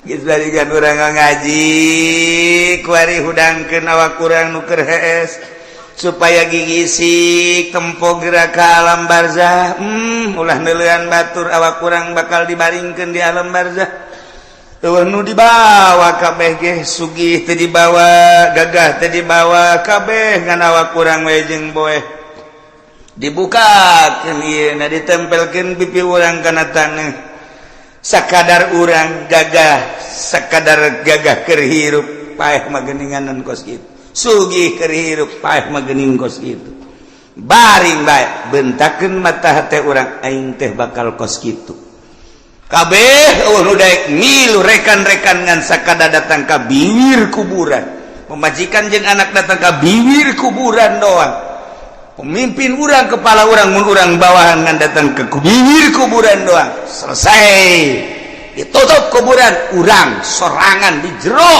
Kan orang ngaji kuari hudangkeun awak kurang nuker hees supaya gigisi tempo gerak ke alam barzah. Ulah neulean batur awak kurang bakal dibaringkeun di alam barzah. Eueuh nu dibawa kabeh ge sugih teu dibawa, gagah teu dibawa, kabeh ngan awak kurang we jeung boeh. Dibukakeun ieu na ditempelkeun pipi urang kana taneuh. Sakadar urang gagah sakadar gagah keur hirup paeh mah geuninganan kos kitu sugih keur hirup paeh mah geuning kos kitu baring bae bentakeun mata hate urang aing teh bakal kos kitu kabeh nu daek milu rekan-rekan ngan sakada datang ka bibir kuburan pemajikan jeung anak datang ka bibir kuburan doang pemimpin urang kepala urang mun urang bawahan ngan datang ke bibir kuburan doang selesai ditutup kuburan urang sorangan di jero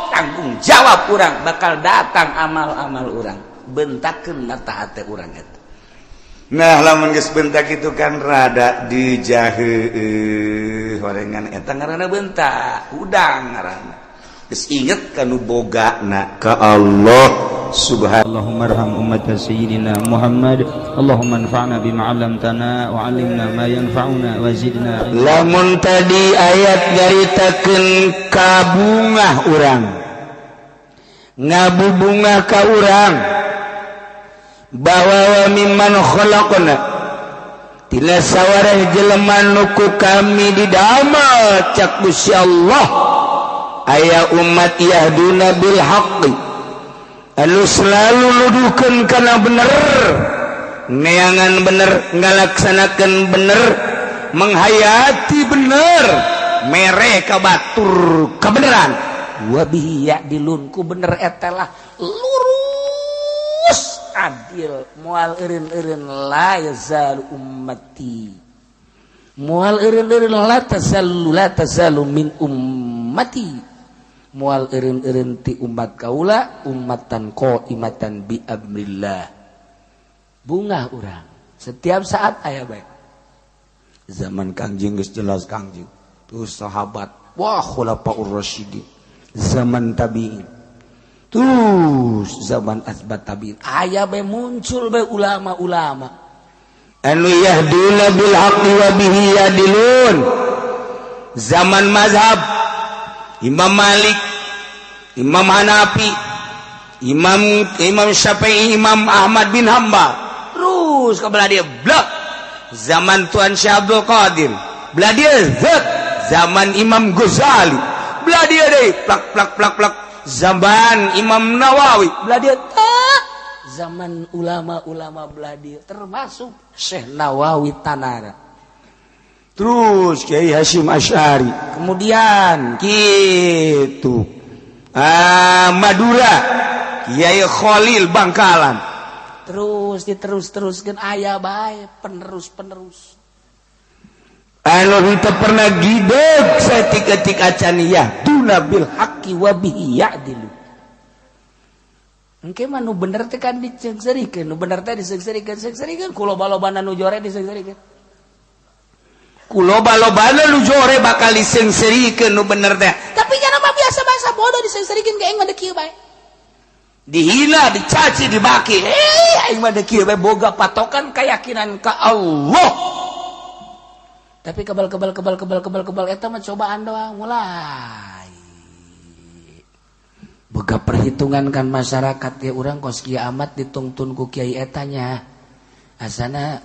tanggung jawab urang bakal datang amal-amal urang bentakeun mata hate urang eta. Nah lamun geus bentak itu kan rada dijaheueuh horengan eta ngaranna bentak udang ngaranna geus inget kanu bogana ka Allah subhanahu. Allahumma arham ummat sayyidina Muhammad. Allahumma anfa'na bima 'allamtana wa 'allimna ma yanfa'una wa zidna ilma. Lamun tadi ayat nyaritakeun kabungah urang ngabubungah ka urang bahwa wa mimman khalaqna tina sawareh jelema nu ku kami didamel cak Gusti Allah aya umat yahduna bil haqqi anu selalu nuduhkeun kana bener neangan bener ngalaksanakeun bener menghayati bener mere ka batur kebenaran wa bihi ya'dilun ku bener eta lah lurus adil moal eureun-eureun la yazal ummati moal eureun-eureun la tazalu min ummati moal eureun-eureun ti umat kaula ummatan qaimatan bi amrillah bungah urang setiap saat aya bae zaman Kangjeng geus jelas Kangjeng terus sahabat wah khulafaur rasyidin zaman tabi'in terus zaman asbat tabi'in aya bae muncul bae ulama-ulama anu yahduna bil haqqi wa bihi yadilun zaman mazhab Imam Malik, Imam Hanafi, Imam Syafi'i, Imam Ahmad bin Hanbal. Terus ke belah dia blok. Zaman Tuan Syekh Abdul Qadir. Belah dia zat. Zaman Imam Ghazali. Belah dia deh plak plak plak plak. Zaman Imam Nawawi. Belah dia tak. Zaman ulama-ulama belah dia termasuk Syekh Nawawi Tanara. Terus Kiai Hasyim Asy'ari kemudian gitu Madura Kiai Khalil Bangkalan terus diterus-teruskeun aya bae penerus anu henteu pernah gideg saeutik-eutik acan yahduna bil haqqi wa bihi ya'dilu engke mah nu bener teh kan disengsarikeun nu bener teh disengsarikeun kuloba-lobana nu jore disengsarikeun kuloba-lobana lu jore bakal disengsarikeun nu bener teh tapi nya mah biasa-biasa bodoh disengsarikeun ka aing mah kieu bae dihina dicaci dibaki aing mah kieu bae boga patokan keyakinan ka Allah tapi kebal eta mah cobaan doang mulai boga perhitungan kan masyarakat ya urang kos kieu amat ditungtun ku kiai eta nya asana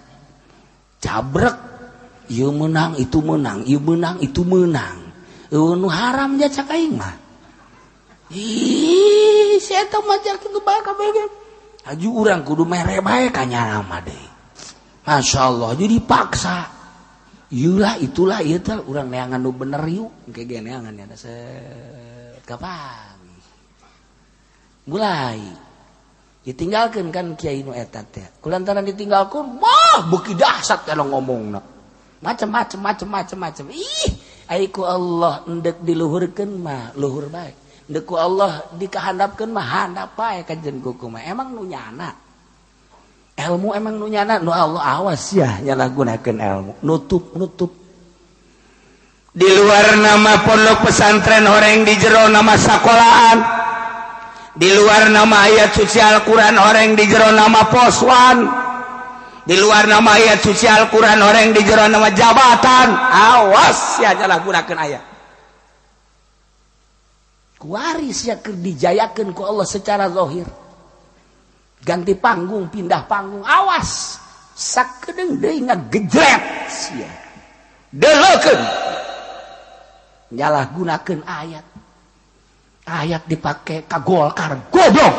cabrek ieu menang itu menang ieu menang itu menang nu haram ja cak aing mah ih si eta mah jak kitu bae kabeh aju urang kudu mere bae ka nya mah deui masyaallah jadi dipaksa ieu lah itulah ieu teh urang neangan nu bener ieu engke ge neangan nya set kapan mulai ditinggalkeun kan kiai nu eta teh kulantaran ditinggalkeun wah beuki dahsyat kana ngomongna macam-macam ih aiku Allah endek diluhurkeun mah luhur bae endek ku Allah dikahandapkeun mah handap bae kajen kuku mah emang nu nyana ilmu emang nu nyana nu Allah awas ya nyalahgunakeun ilmu nutup di luar nama pondok pesantren horeng di jero nama sekolahan, di luar nama ayat suci Al-Quran horeng di jero nama poswan, di luar nama ayat suci Al-Quran horeng di jero nama jabatan. Awas ya jalah gunakan ayat kuaris ya dijayakan ku Allah secara zahir, ganti panggung pindah panggung, awas sakedeng deui ngagejret sia deulekeun nyalah gunakan ayat dipakai ka Golkar goblok.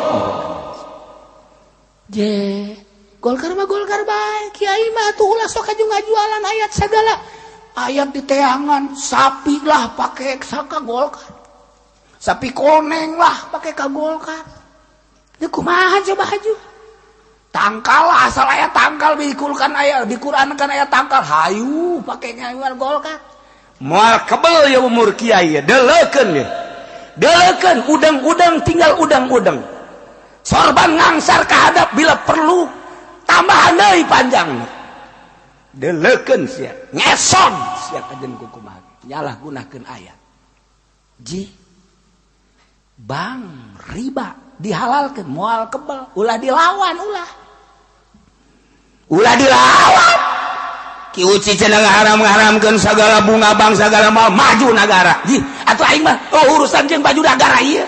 Je Golkar mah Golkar bae, kiai mah tuh ulah sok aju ngajualan ayat segala. Ayat di teangan sapi lah pakai ka Golkar. Sapi koneng lah pakai ka Golkar. Dia kumaha coba aju. Tangkal lah asal ayat tangkal dikulkan ayat di Quran kan ayat tangkal hayu pakai nyayuan Golkar. Moal kebel ya umur kiai deulekeun ya. Deulekeun udang-udang tinggal udang-udang. Sorban ngangsar ka hadap bila perlu tambahan deui panjang. Deulekeun sia, ngeson sia kajen kukumaha. Nyalah gunakeun ayat. Ji bang riba dihalalkeun moal kebel ulah dilawan ulah dilawan. Ki uci cenah ngaharam-ngaharamkeun sagala bunga bang sagala maju negara. Ji atuh aing mah urusan jeung baju negara ieu.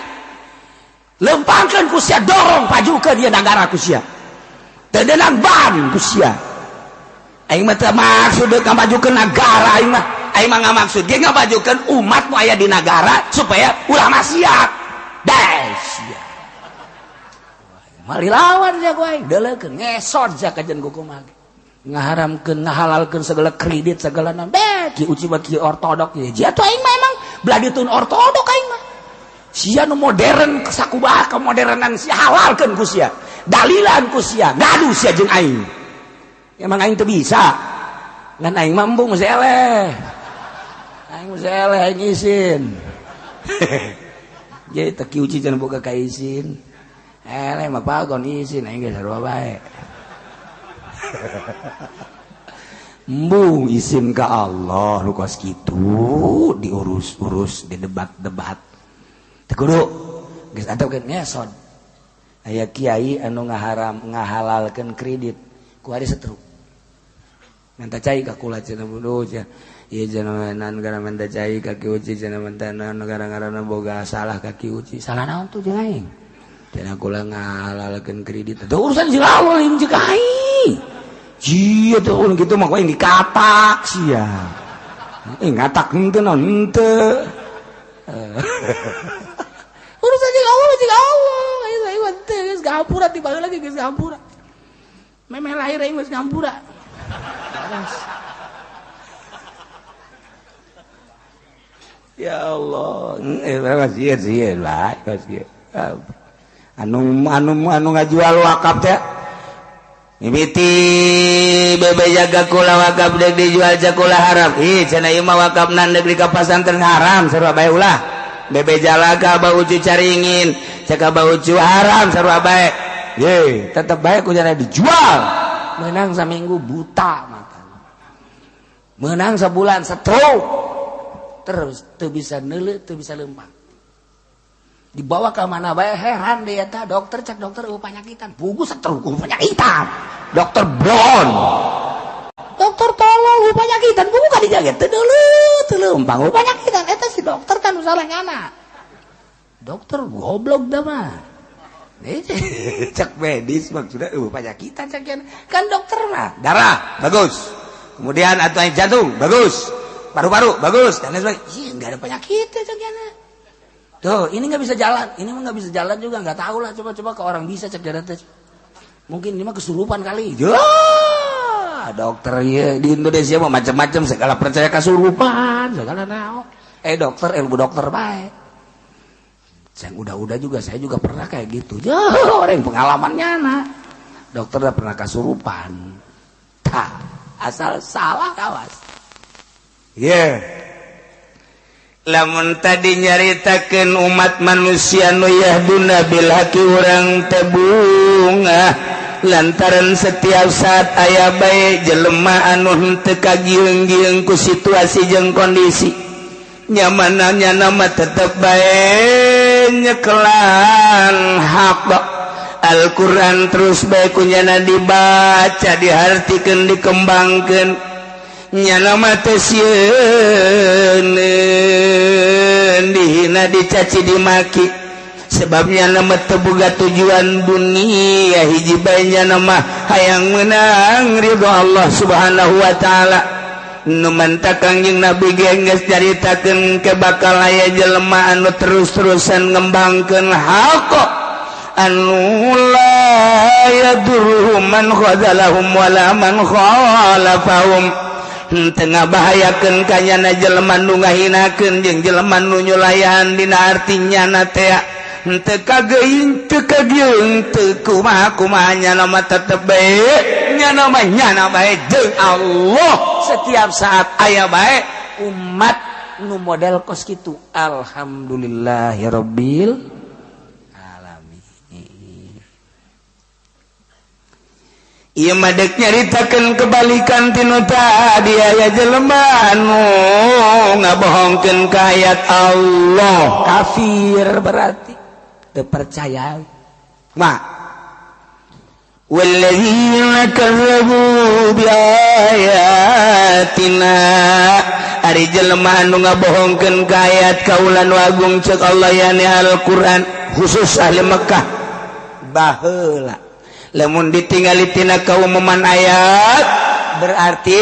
Lempangkeun ku sia dorong pajukeun ieu negara ku sia. Teu deunang ban ku sia. Aing mah teu maksud ngamajukeun negara aing mah ngamaksud ge ngamajukeun umat nu aya di negara supaya ulah maksiat. Dah sia. Mari lawan sia ku aing deulekeun ngesot sia kajen ku kumaha. Ngaharamkeun ngahalalkeun segala kredit segala naon ki uci bagi ortodok ya atuh aing mah emang bladitun ortodok aing mah sia nu modern sakumaha kemodernan sia halalkeun ku sia dalilan ku sia ngadu sia jeung aing emang aing teu bisa ngan aing mah embung seleh aing izin jadi teu ki uci cenah boga ka izin eleh mah pagon izin aing ge sarua bae embung izin ke Allah lu kos gitu diurus di debat tekudu geus atuh kan ngesot aya kiai anu ngahalalkeun kredit ku ari setruk minta cai ka kula cenah budu cenah ieu cenah negara minta cai ka ki uci cenah mentana negara-negara boga salah ka ki uci salah naon tuh jeung aing cenah kula ngahalalkeun kredit teu urusan jeung Allah jeung aing. Iya tuh gitu mah kok yang dikatak sih ya. Ngatak henteu naon henteu. Urusan jeung Allah. Ayo teh geus gampura tiba lagi geus gampura. Memeh lahir aing geus gampura. Ya Allah, masih lah, masih. Anu ngajual wakaf teh mimiti bebe jaga kula wakaf dek dijual jakula haram. Ih cenah ieu mah wakafna dek di ka pasantren haram sarua bae ulah. Bebe jalaga bau ucu caringin, caka bau ucu haram sarua bae. Ye, tetep bae ku cenah dijual. Meunang saminggu buta makan. Meunang sabulan stroke. Terus teu bisa neuleuh, teu bisa leumpang. Dibawa ke mana bae heran dia tah dokter cek dokter penyakitan pugu setruk penyakitan dokter Brown dokter tolong penyakitan pugu ka dijaga teu leumpang penyakitan eta si dokter kan salah nyana dokter goblok dah mah cek medis maksudnya penyakitan cek kan dokter mah darah bagus kemudian atau jantung bagus paru-paru bagus dan lain sebagainya iya enggak ada penyakit cek nyana. Tuh, ini nggak bisa jalan, ini mah nggak bisa jalan juga, nggak tahu lah. Coba ke orang bisa cek darah teh. Mungkin ini mah kesurupan kali. Ya, dokter ya di Indonesia mah macam-macam segala percaya kesurupan, segala naon. Dokter, ilmu dokter baik. Yang udah juga saya juga pernah kayak gitu. Ya, orang pengalamannya nah. Dokter udah pernah kesurupan. Tak, asal salah awas. Yeah. Lamun tadi nyaritakeun umat manusia nu yahduna bil haqi urang teh bunga lantaran setiap saat aya bae jelema anu henteu kagieung-gieung ku situasi jeung kondisi nyamananya nama tetep bae nyekelan hak Al-Quran terus bae kunyana dibaca dihartikeun dikembangkeun nyana mah teu sieun dihina dicaci dimaki sebabnya nama teu boga tujuan dunia hiji bae nyana mah hayang meunang ridho Allah Subhanahu wa taala. Nu manta Kangjeng Nabi geus caritakeun ke bakal aya jelema anu terus-terusan ngembangkeun haq anu la yadurruhum man khadzalahum wala man khalafahum teu ngabahayakeun ka nyana jelema nu ngahinakeun jeung jelema nu nyulayan dina artinya na teh henteu kageuing teu kagieung teu kumaha nyana mah tetep bae nyana bae jeung Allah setiap saat aya bae umat nu model kos kitu alhamdulillahirabbil alamin. Ieu mah deuk nyaritakeun kebalikan tinu tadi aya jelema anu ngabohongkeun ka ayat Allah kafir berarti teu percaya mah walladzina kazzabu biayatina ari jelema anu ngabohongkeun ka ayat kaula nu agung ceuk Allah yani Al-Qur'an khusus ahli Mekkah baheula lamun ditingali tina kaumuman ayat berarti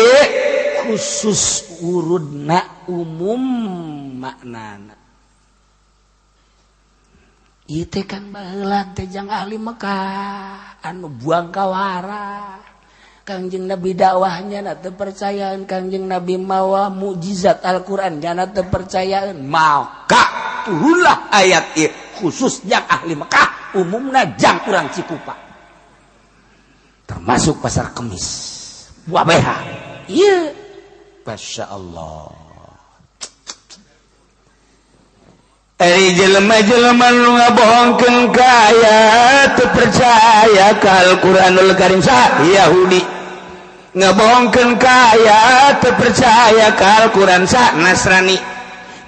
khusus urudna umum maknana ieu teh kan baheula teh jang ahli Mekah anu buang kawara Kangjeng Nabi dakwahnya na teu percayaan Kangjeng Nabi mawa mukjizat Al-Qur'an nya teu percayaan maka turunlah ayat ieu khusus jang ahli Mekah umumna jang urang Cikupa termasuk pasar Kemis buah BH ieu masyaallah. Ari jelema-jelema nu ngabohongkeun ka ayat teu percaya ka Al-Qur'anul Karim sa Yahudi ngabohongkeun ka ayat teu percaya ka Al-Qur'an sa Nasrani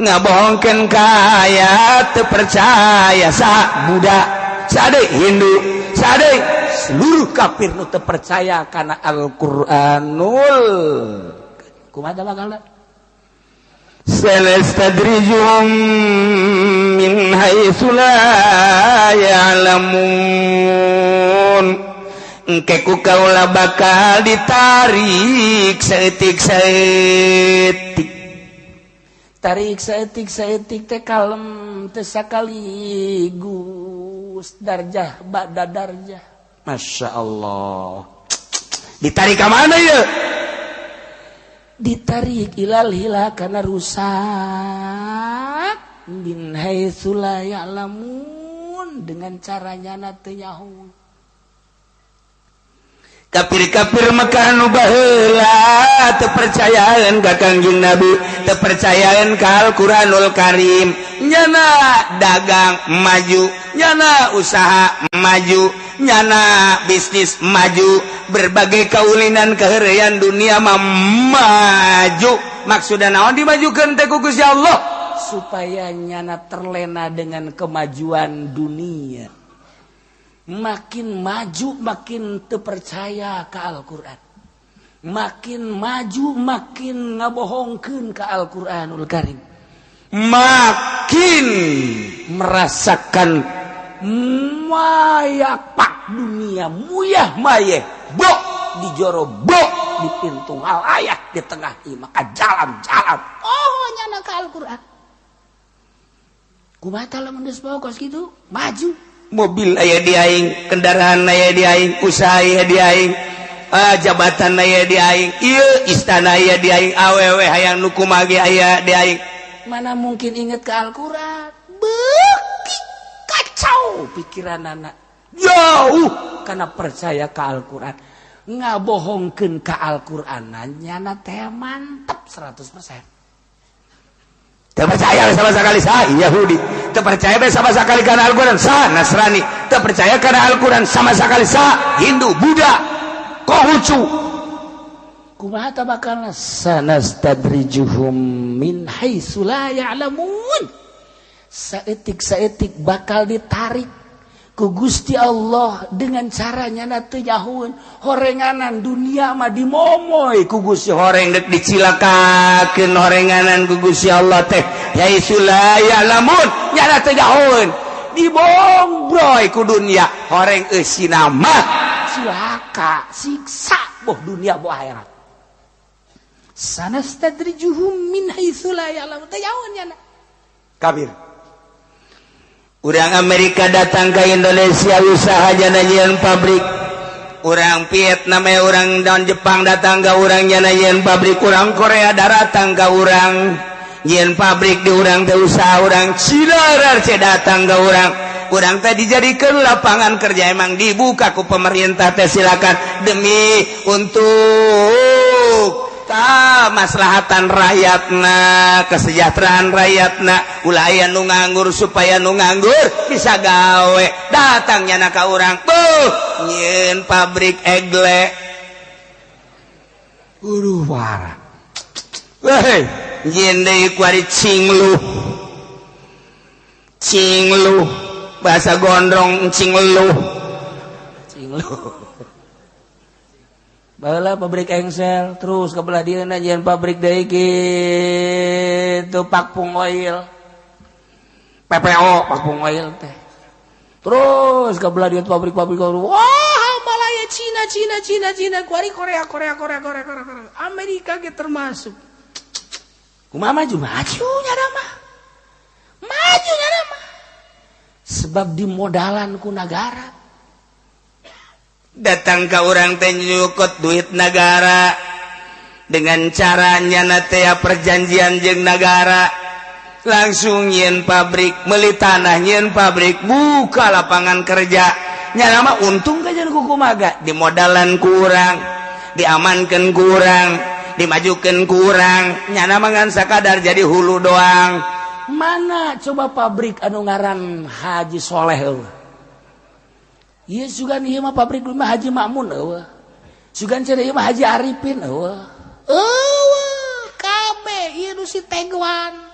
ngabohongkeun ka ayat teu percaya sa Buddha sa deui Hindu sa deui seluruh kafir nu teu percaya kana Al-Qur'anul kumaha bakalna sanastadrijuhum min haitsu la ya'lamun engke ku kaula bakal ditarik saeutik-saeutik tarik saeutik-saeutik teh kalem teh sakaligus darjah ba'da darjah masyaallah ditarik ka mana ye ditarik ilal hila kana rusak min haitsu la ya'lamun dengan caranya na teu nyaho kafir-kafir Mekah nu baheula teu percayaan ka Kangjeng Nabi teu percayaan ka Al-Qur'anul Karim nyana dagang maju nyana usaha maju nyana bisnis maju berbagai kaulinan keheureyan dunia mah maju maksudna naon dimajukeun teh ku Gusti Allah supaya nyana terlena dengan kemajuan dunia makin maju makin teu percaya ka Al-Qur'an makin maju makin ngabohongkeun ka Al-Qur'anul Karim makin merasakan mayapak dunia muyah mayeh bok di joro bok di pintu halayak di tengah maka jalan-jalan oh nyana ka Al-Qur'an kumaha tah lamun geus pokos kitu maju mobil aya di aing kendaraan aya di aing usaha aya di aing jabatan aya di aing ieu istana aya di aing awewe hayang nu kumaha ge aya di aing mana mungkin inget ke Al-Qur'an beuki kacau pikiran anak jauh karena percaya ke Al-Qur'an ngabohongkeun ka Al-Qur'anan nyana teh mantep 100%. Teu percaya sama sekali sa Yahudi, teu percaya sama sekali kana Al-Qur'an sa Nasrani, teu percaya kana Al-Qur'an sama sekali sa Hindu, Buddha, Konghucu. kumaha tabakalna sanastadrijuhum min haitsu la ya'lamun. Saeutik-saeutik bakal ditarik ku Gusti Allah dengan caranya na teu nyahoeun. Horenganan dunia mah dimomoy ku Gusti, horeng dek dicilakakeun horenganan ku Gusti Allah teh haitsu la ya'lamun nyana teu nyahoeun. Dibombroy ku dunia, horeng eusina mah cilaka siksa boh dunia boh akhirat. Sanastadrijuhum min haitsu la ya'lamun teh nyahoeun nyana. Kabir. Urang Amerika datang ke Indonesia usaha nyieun pabrik. Urang Vietnam urang dan Jepang datang ke urang nyieun pabrik. Urang Korea datang ke urang nyieun pabrik di urang teh usaha. Urang Cina datang ke urang. Urang teh dijadikeun lapangan kerja, emang dibuka ku pemerintah teh silakan demi untuk maslahatan rakyatna, kesejahteraan rakyatna. Ulah aya nu nganggur supaya nu nganggur bisa gawe. Datangnya na ka urang, nyieun pabrik egle. Wara. Weh, nyieun deui ku ari cingluh. Cingluh bahasa gondrong cingluh. Cingluh. Baheula pabrik engsel, terus kabelah dieuna nyieun pabrik deui kitu Pakpung Oil. PPO Pakpung Oil teh. Terus kabelah dieun pabrik-pabrik wah malaya Cina kuari Korea. Amerika ge termasuk. Kumaha maju nyana mah. Maju nyana mah. Sebab dimodalan ku negara. Datang ke orang teh nyukut duit negara dengan caranya nate perjanjian jeung negara, langsung nyieun pabrik, meuli tanah nyieun pabrik, buka lapangan kerja. Nya mah untung ka jeung kumaha dimodalan kurang, diamankeun kurang, dimajukeun kurang, nya mah ngan sakadar jadi hulu doang. Mana coba pabrik anu ngaran Haji Soleh eueuh. Iya sugan ieu mah pabrik mah Haji Makmun eueuh. Sugan cenah ieu mah Haji Arifin eueuh. Kabeh ieu nu si Tegwan.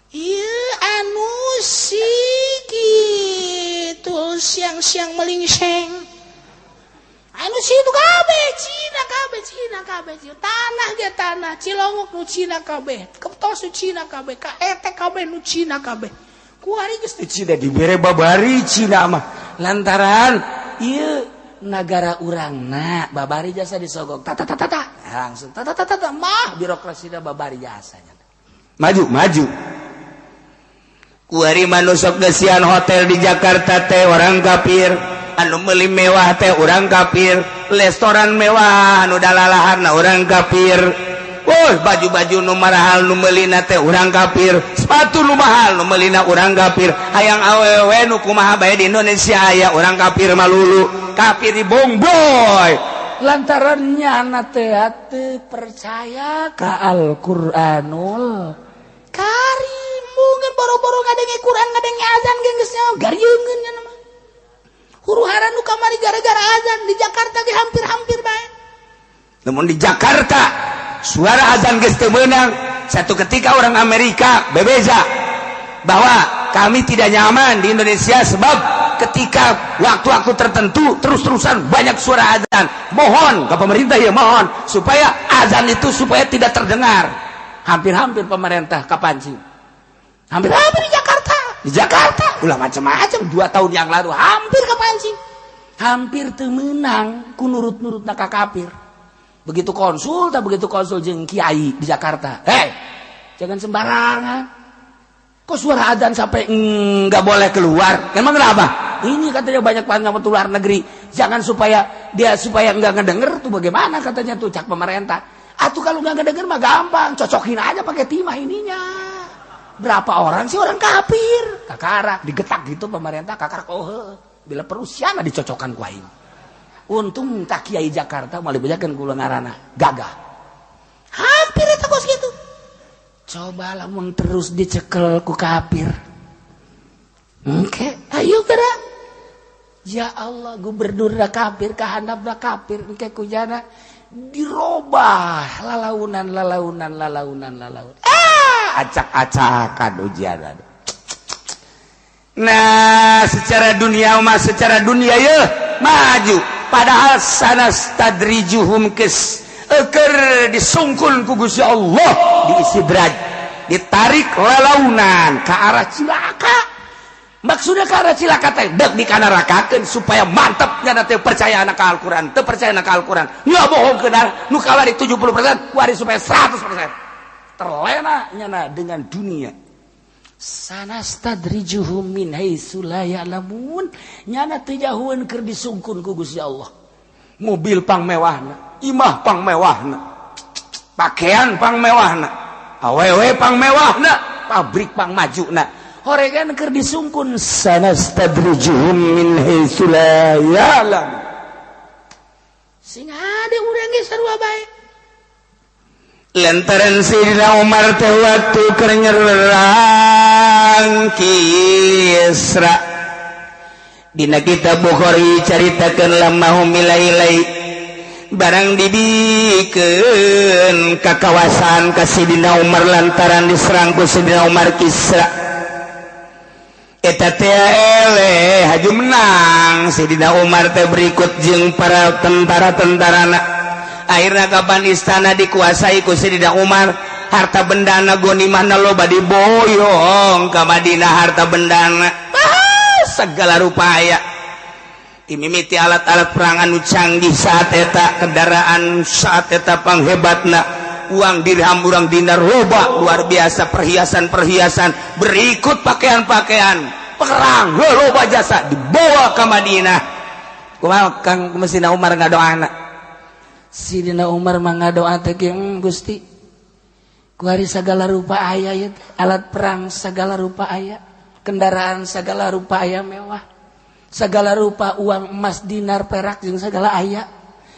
Ieu anu si kitu siang-siang melingseng. Anu si itu kabeh Cina kabeh. Tanah ge tanah, Cilongok nu Cina kabeh. Keptos nu Cina kabeh, kaetek kabeh nu Cina kabeh. Kuari geus teu Cina dibere babari Cina mah. Lantaran ieu nagara urangna babari jasa disogok tata langsung tata mah birokrasina babari jasanya. Maju kuari manusok gesian hotel di Jakarta teh orang kafir, anu meuli mewah teh orang kafir, restoran mewah anu dalalaharna orang kafir. Baju-baju nu mahal nu meulina teh urang kafir, sepatu nu mahal nu meulina urang kafir, hayang awewe nu kumaha bae di Indonesia aya urang kafir malulu, kafir dibongboy. Lantaran nyana teh teu percaya ka Al-Qur'anul Karim. Mungkin boro-boro ngadenge Quran ngadenge azan ge geus nyaho garieungeun nya mah. Huru-hara nu kamari gara-gara azan di Jakarta ge hampir-hampir bae. Namun di Jakarta suara azan geus teu meunang. Satu ketika orang Amerika bebeza bahwa kami tidak nyaman di Indonesia sebab ketika waktu-waktu tertentu terus-terusan banyak suara azan. Mohon ke pemerintah ya mohon supaya azan itu supaya tidak terdengar. Hampir-hampir pemerintah kapancing. Hampir-hampir di Jakarta. Di Jakarta ulah macam-macam 2 tahun yang lalu hampir kapancing. Hampir teu meunang ku nurut-nurutna ka kafir. Begitu konsul jeung kiai di Jakarta. Jangan sembarangan. Kok suara adzan sampai enggak boleh keluar? Emang kenapa? Ini katanya banyak banget luar negeri. Jangan supaya enggak ngedenger tuh bagaimana katanya tuh cak pemerintah. Atuh kalau enggak ngedenger mah gampang, cocokin aja pakai timah ininya. Berapa orang sih orang kafir? Kakara digetak gitu pemerintah kakar kohe. Bila perlu siana dicocokkan ku aing. Untung tak kiai Jakarta mau dibejakeun kula ngaranna gagah. Hampir eta kos gitu. Coba lamun terus dicekel ku kafir. Ayo gerak. Ya Allah, gubernur da kafir, kahandap da kafir, engke kujana dirobah lalaunan acak-acakan ujian. Nah secara dunia ya maju padahal sanastadrijuhum eker disungkul ku Gusti Allah diistidraj ditarik lalaunan ke arah cilaka. Maksudnya ke arah cilaka teh dek dikanarakakeun supaya mantep nya teh percaya anak Al-Qur'an teu percaya anak Al-Qur'an nya bohong keuna nu kawari 70% wari supaya 100% terlena nya dengan dunia. Sanastadrijuhum min haitsu la ya'lamun nyana teu jauheun keur disungkun ku Gusti Allah. Mobil pang mewahna, imah pang mewahna, pakaian pang mewahna, awewe pang mewahna, pabrik pang majuna. Horegan keur disungkun sanastadrijuhum min haitsu la ya'lamun. Sing ade urang ge sarua bae. Lantaran Sayyidina Umar teh waktu keur nyerang Kisra dina kitab Bukhari caritakeun lamahum ilailai barang dibikeun ka kawasan ka Sayyidina Umar lantaran diserang ku Sayyidina Umar Kisra eta teh eleh haju menang Sayyidina Umar teh berikut jeung para tentara-tentarana. Akhirnya kapan istana dikuasai ku Sayyidina Umar, harta bendana gonimahna loba diboyong ka Madinah harta bendana. Segala rupaya. Dimimiti alat-alat perang anu canggih saat eta, kendaraan saat eta panghebatna, uang dirham urang dinar loba luar biasa, perhiasan-perhiasan, berikut pakaian-pakaian perang loba jasa dibawa ke Madinah. Kumaha Kang Sayyidina Umar ngadoana? Sayyidina Umar mangadoa teh Gusti kuari segala rupa aya ya alat perang segala rupa aya kendaraan segala rupa aya mewah segala rupa uang emas dinar perak jeung segala aya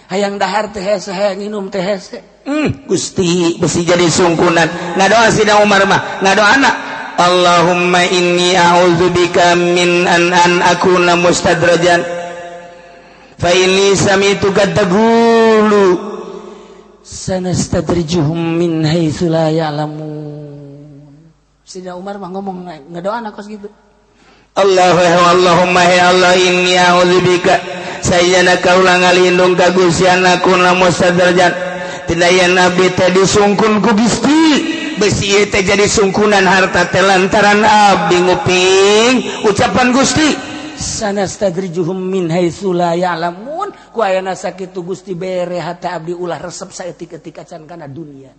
hayang dahar teh hese hayang nginum teh hese Gusti besi jadi sungkunan ngadoa Sayyidina Umar mah ngadoana Allahumma inni a'udzubika min an akuna mustadrajan fa inni sami'tu taqulu sanastadrijuhum min haitsu la ya'lamun. Sayyidina Umar mah ngomong ngadoana kos gitu. Allahumma ya Allah inni a'udzubika sayyana kaula ngalindung ka Gusti anakuna mustadrajan tidaya nabi teh disungkun ku Gusti besi teh jadi sungkunan harta teh lantaran abdi nguping ucapan Gusti sanastadrijuhum min haitsu la ya'lamun ku ayana sakitu Gusti bere hate abdi ulah resep saeutik-eutik acan kana dunia.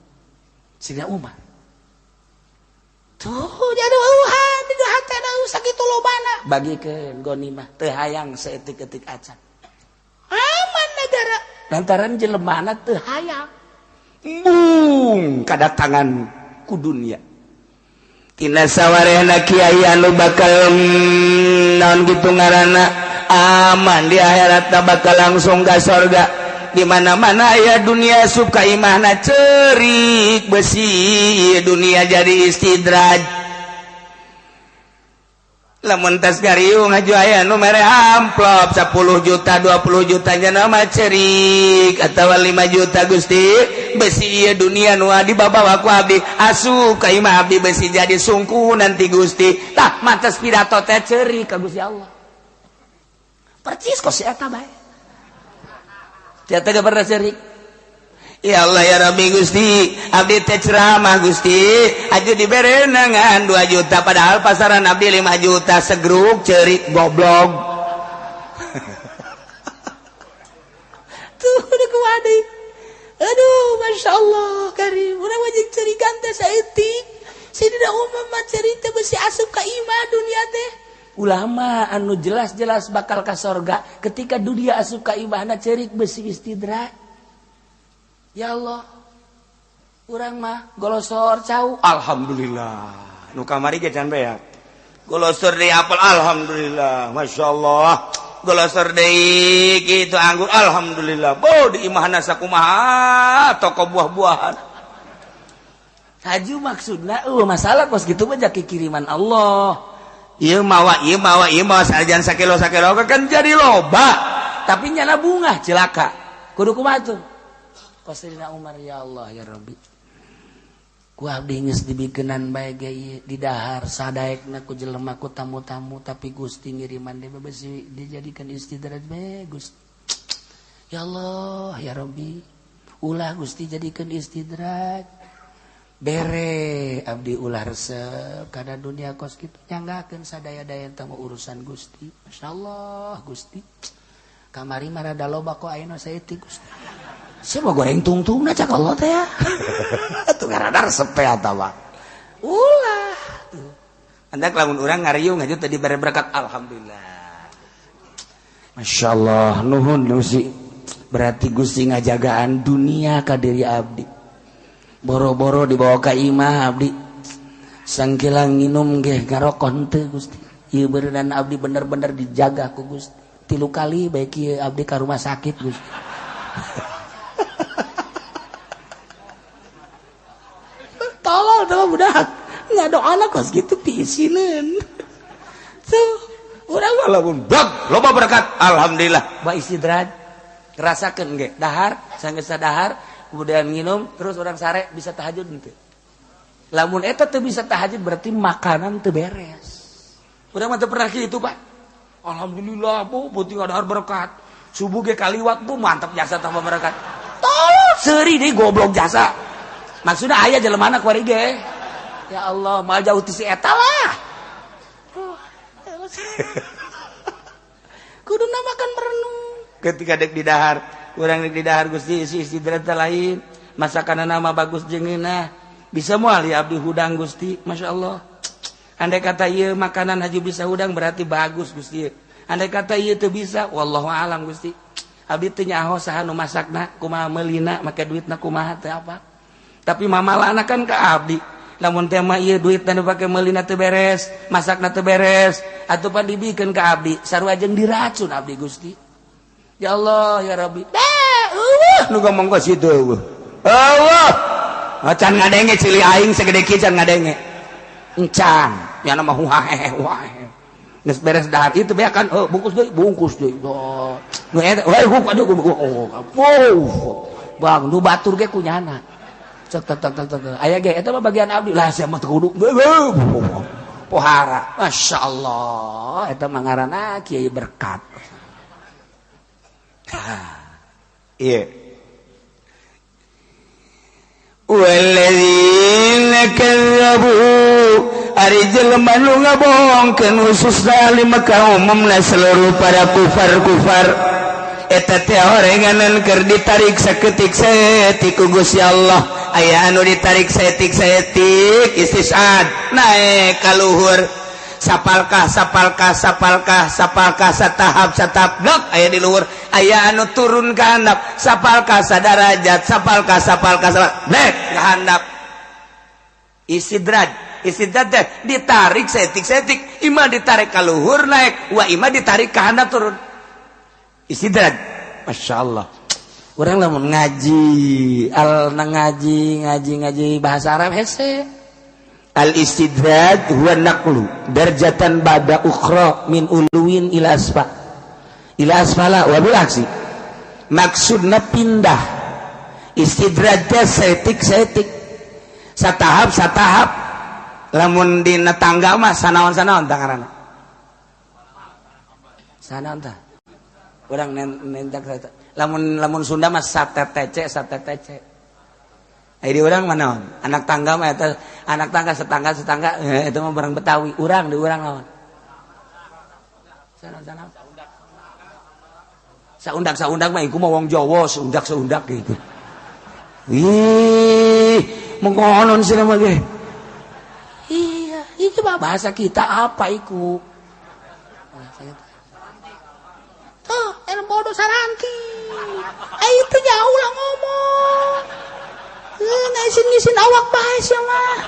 Sayyidina Umar tuh jadi uhan di hate na sakitu lobana bagikeun gonimah teu hayang saeutik-eutik acan aman negara lantaran jelemana teu hayang kadatangan ku dunia. Tina sawarehna kiai anu bakal naon gitu ngaranna aman di akhiratna bakal langsung ka surga di mana-mana aya dunia suka imahna cerik besi dunia jadi istidraj lamun tas gariung haju aya nu mere amplop 10 juta 20 juta nya mah cerik atawa 5 juta Gusti besi ieu dunia nu dibawa ku abdi asup ka imah abdi besi jadi sungku nanti Gusti tah mantes pidato teh cerik ka Gusti Allah percis kos eta bae tiap teh pernah cerik ya Allah ya Rabbi Gusti abdi teh ceramah Gusti aju dibere nangan 2 juta padahal pasaran abdi 5 juta segruk cerik goblok tuh udah kuwadi aduh Masya Allah karim urang wajib cerikan teh saeutik Sayyidina Umar mah cerita besi asup ka imah dunia teh ulama anu jelas-jelas bakal ka sorga ketika dunia asup ka imahna cerik besi istidraj. Ya Allah urang mah golosor cau alhamdulillah nu kamari ge can beak golosor deui apel alhamdulillah masyaallah golosor deui kitu anggur alhamdulillah bo di imahna sakumaha toko buah-buahan haju maksudna masalah kos kitu mah jaki kiriman Allah ieu mawa sajan sakilo kan jadi loba tapi nyana bunga cilaka kudu kumaha tuh Sayyidina Umar ya Allah ya Rabbi ku abdi geus dibikenan bae ge di dahar sadaekna ku jelema ku tamu-tamu tapi Gusti ngiriman dia besi dijadikan istidraj bae Gusti ya Allah ya Rabbi ulah Gusti jadikan istidraj bere abdi ulah resep kada dunia kos kitu nyanggakeun sadaya-daya teu urusan Gusti masyaallah Gusti kamari mah rada loba kok ayeuna saeutik Gusti siapa goreng tungtung na cak Allah teh ya atuh rada resep teh eta mah ulah tuh andak lamun urang ngariung ngajut tadi bare berkat alhamdulillah masyaallah nuhun Gusti berarti Gusti ngajagaan dunia ka diri abdi boro-boro dibawa ka imah abdi sangkilang nginum ge ngarokon teu Gusti ieu beuneuran abdi bener-bener dijaga ku Gusti 3 kali bae kieu abdi ka rumah sakit Gusti tolong tuh budak nggak doa kos gitu pisinin tuh orang walaupun bag loba berkat alhamdulillah ba istidraj rasakeun ge dahar sanggeus dahar kemudian minum terus orang sare bisa tahajud henteu lamun eta teu bisa tahajud berarti makanan teu beres urang mah teu pernah kitu Pak alhamdulillah bu peuting dahar berkat subuh ge kaliwat bu mantap jasa tambah berkat tolong seuri deui goblok jasa maksudnya ayah jelemana kuari ge ya Allah mal jauh ti si eta lah kuduna makan merenung ketika dek di dahar urang dek di dahar Gusti isi istidraj lain masakanana mah bagus jeung eunah bisa moal ya abdi hudang Gusti masyaallah andai kata ieu makanan haji bisa hudang berarti bagus Gusti andai kata ieu teu bisa wallahu alam Gusti abdi teu nyaho saha nu masakna kumaha meulina make duitna kumaha teu apa tapi mamalana kan ke abdi lamun teh mah ieu duit teh dipake meulina teu beres masakna teu beres atuh pan dibikeun ka abdi sarua jeung diracun abdi Gusti ya Allah ya Rabbi nu ngomong ka situ Allah macan ngadenge cili aing segede kieu can ngadenge encan nya mah huahe geus beres dahar itu be kan bungkus deui nu eta we huk adu bang nu batur ge kunyana cek aya ge eta mah bagian abdi lah sia mah kudu pohara masyaallah eta mah ngaranna kiai berkat iya walladzina kadzabu ari jelema nu ngabohongkeun khususna lima kaum seluruh para kufar eta teh horenganan keur ditarik saketik saeutik ku Gusti Allah aya anu ditarik saeutik istisad naik ka luhur sapalkah satahap dok aya di luhur aya anu turun ka handap sapalkah sadarajat sapalkah nek ka handap istidraj teh ditarik saeutik imah ditarik ka luhur naik wa imah ditarik ka handap turun istidraj masyaallah urang lamun ngaji ngaji bahasa Arab hese al istidraj huwa naqlu darjatan ba'da ukhra min uluwin ila asfala wa bil aksi maksudna pindah istidraj teh saeutik satahap lamun dina tangga mah sanaon tangarana sanaon tah urang nentak lamun Sunda mah satetece ai di urang mah naon anak tangga mah eta anak tangga setangga eta mah barang Betawi urang di urang naon saundak mah iku mah wong Jawa saundak gitu ih mengkonon sih nama ge iya itu mah bahasa kita apa iku el bodoh saranti itu jauh lah ngomong ngisin awak bahas ya mah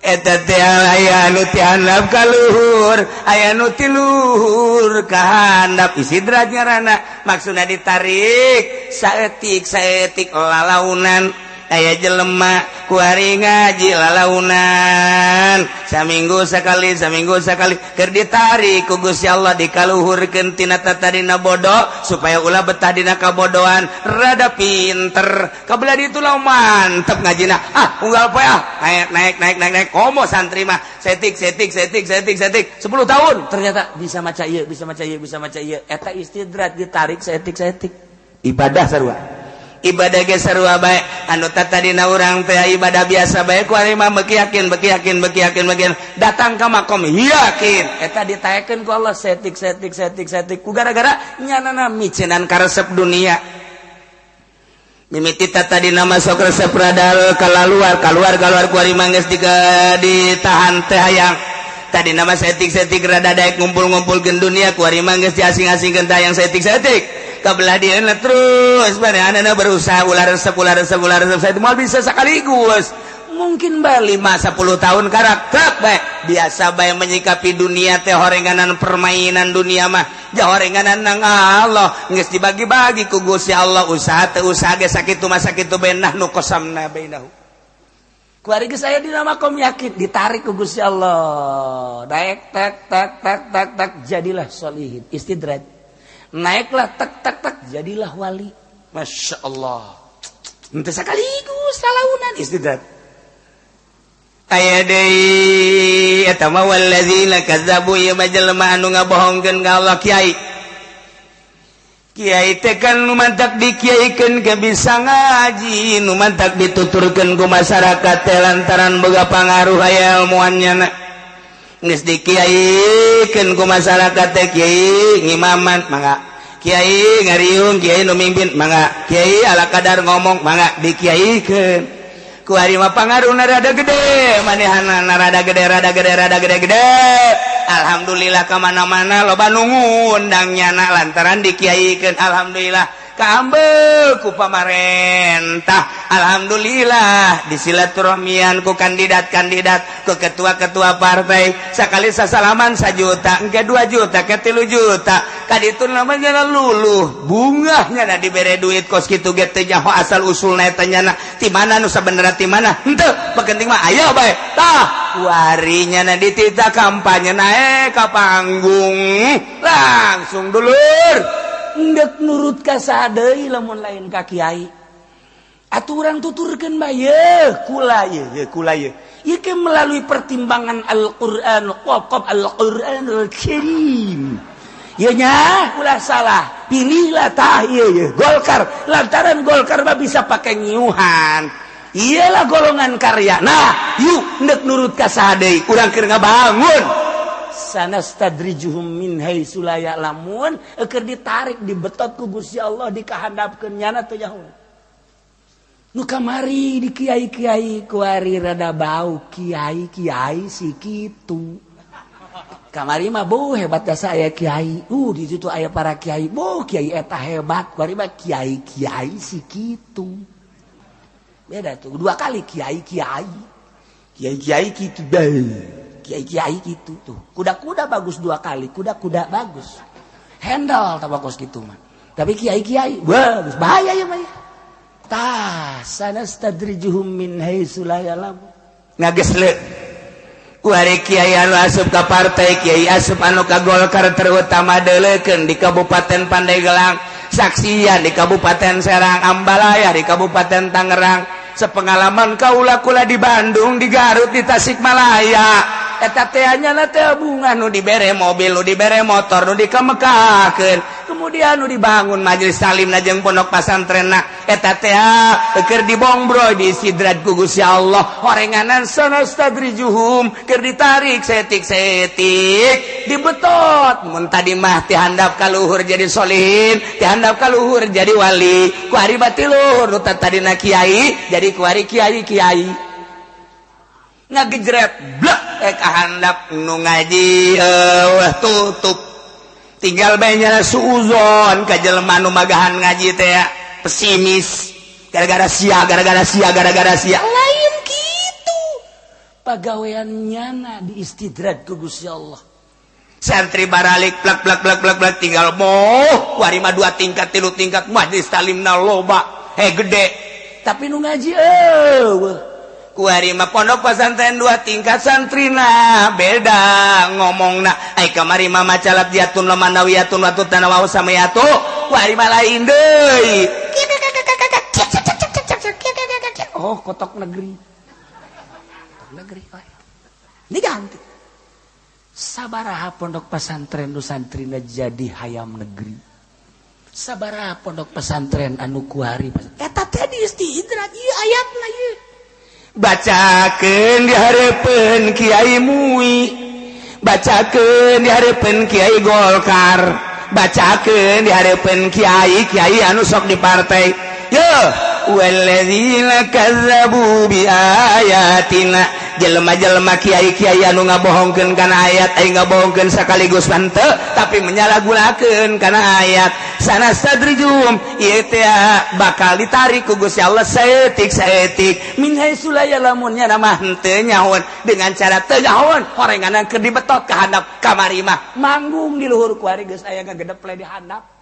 eta teh aya nu ti handap ka luhur aya nu ti luhur ka handap istidraj ngaranna maksudna ditarik saeutik lalaunan aya jelema kuari ngaji lalaunan saminggu sakali keur ditarik ku Gusti Allah dikaluhurkeun tina tatadina bodoh supaya ulah betah dina kabodohan rada pinter kabelah ditu lah mantep ngajina unggal poe naik komo santri mah setik 10 tahun ternyata bisa maca ieu eta istidrat ditarik setik ibadah sarua ibadah ge sarua bae anu tatadina urang teh ibadah biasa bae ku ari mah beuki yakin datang ka makom yakin eta ditaekeun ku Allah setik ku gara-gara nyanana micenan karesep dunia mimiti tatadina masuk resep radal keluar ku ari mah geus ditahan teh hayang tadi nama setik rada daek ngumpul-ngumpulkeun dunia ku ari mah geus diasing-asingkeun teh hayang setik kabelah dia terus anak berusaha ular resep saya mau bisa sekaligus mungkin bali 5-10 tahun karakter baik biasa baik menyikapi dunia teh horenganan permainan dunia mah jah horenganan nang Allah geus dibagi-bagi ku Gusti Allah usaha teh usaha ge sakitu mah sakitu benah nu qasamna bainahu kuari geus aya dina makom yakin ditarik ku Gusti Allah daek tak jadilah sholihin istidrat naiklah tak jadilah wali Masya Allah ente sekaligus salaunan istidrat aya deui eta mah walladzina kadzabu ya majalma anu ngabohongkeun ka Allah kiai teh kan nu mantak dikiaikeun ke bisa ngaji nu mantak dituturkeun ku masyarakat teh lantaran boga pangaruh aya ilmuannya geus dikiaikeun ku masyarakat teh kiai ngimaman mangga kiai ngariung kiai nu mimpin mangga kiai ala kadar ngomong mangga dikiaikeun ku ari mah pangaruhna rada gede manehanna rada gede alhamdulillah ka mana-mana loba nu ngundang nyana lantaran dikiaikeun alhamdulillah kaambeu ku pamarentah alhamdulillah disilaturahmian ku kandidat ku ketua-ketua partai sakali sasalaman 1 juta engke 2 juta ke 3 juta kaditu namanya luluh bungahnya na dibere duit kos kitu ge teh nyaho asal usulna eta nyana ti mana nu sabenerna ti mana henteu penting mah aya bae tah warinya na ditita kampanye naik ka panggung langsung dulur ndek nurut ka sadeui lamun lain ka kiai aturan tuturkeun bae kula ye ieu ke melalui pertimbangan Al-Qur'an waqaf Al-Qur'anul Karim ieu nya ulah salah pilihlah tah ieu Golkar lantaran Golkar mah bisa pake nyiuhan iyalah golongan karya nah yuk ndek nurut ka sadeui urang keur ngabangun sanastadrijuhum min haitsu la ya'lamun keur ditarik dibetot ku Gusti Allah dikahandapkeun nyana teu nyaho nu kamari di kiai-kiai kuari rada bau kiai si kitu kamari mah beuh hebat jasa aya kiai di situ aya para kiai kiai eta hebat kuari mah kiai si kitu beda tuh 2 kali kiai kitu kiai gitu tuh kuda bagus 2 kali kuda bagus handle tabakos gitu mah tapi kiai bagus bahaya ya mah tah sanastadrijuhum min haitsu la ya'lamun ngagesle kuari kiai anu asup ka partai kiai asup anu ka Golkar terutama deuleukeun di Kabupaten Pandeglang saksian di Kabupaten Serang Ambalaya di Kabupaten Tangerang sepengalaman kaula kula di Bandung di Garut di Tasikmalaya eta teh anyana teh bunga nu dibere mobil nu dibere motor nu dikamekakeun kemudian nu dibangun majelis salimna jeung pondok pasantrenna eta teh keur dibongbroy di sidrat ku Gusti Allah horenganan sanastadrijuhum keur ditarik setik dibetot mun tadi mah ti handap ka luhur jadi solihin ti handap ka luhur jadi wali ku ari bati luhur nu tadina kiai jadi ku ari kiai ngagejret blek kahandap nu ngaji tutup tinggal bae nya suuzon ka jelema nu magahan ngaji teh pesimis gara-gara sia lain kitu pagaweannya na diistidrat ku Gusti Allah santri baralik plak tinggal moh kuari mah 2 tingkat 3 tingkat majelis talimna loba gede tapi nu ngaji kuari mah pondok pesantren 2 tingkat santrina beda ngomongna ai kamari mah macalab diatun lamanawiyatun watut tanawau samayatu kuari mah lain deui oh kotok negeri ini ganti sabaraha pondok pesantren nu santrina jadi hayam negeri sabaraha pondok pesantren anu kuari eta teh di istidrak ieu ayatna ieu bacakeun di hareupeun Kiai Mui bacakeun di hareupeun Kiai Golkar bacakeun di hareupeun kiai anu sok di partai yo walladzina kazzabu bi ayatina jelema-jelema kiai-kiai anu ngabohongkeun kana ayat ai ngabohongkeun sakaligus henteu tapi menyalahgunakeun kana ayat sanastadrijum ieu teh bakal ditarik ku Gusti Allah saeutik min haitsu la ya'lamun nya mah henteu nyahoan dengan cara teu nyahoan horenganan keur dibetot ka handap kamari mah manggung di luhur kuari geus aya ngagedep le di handap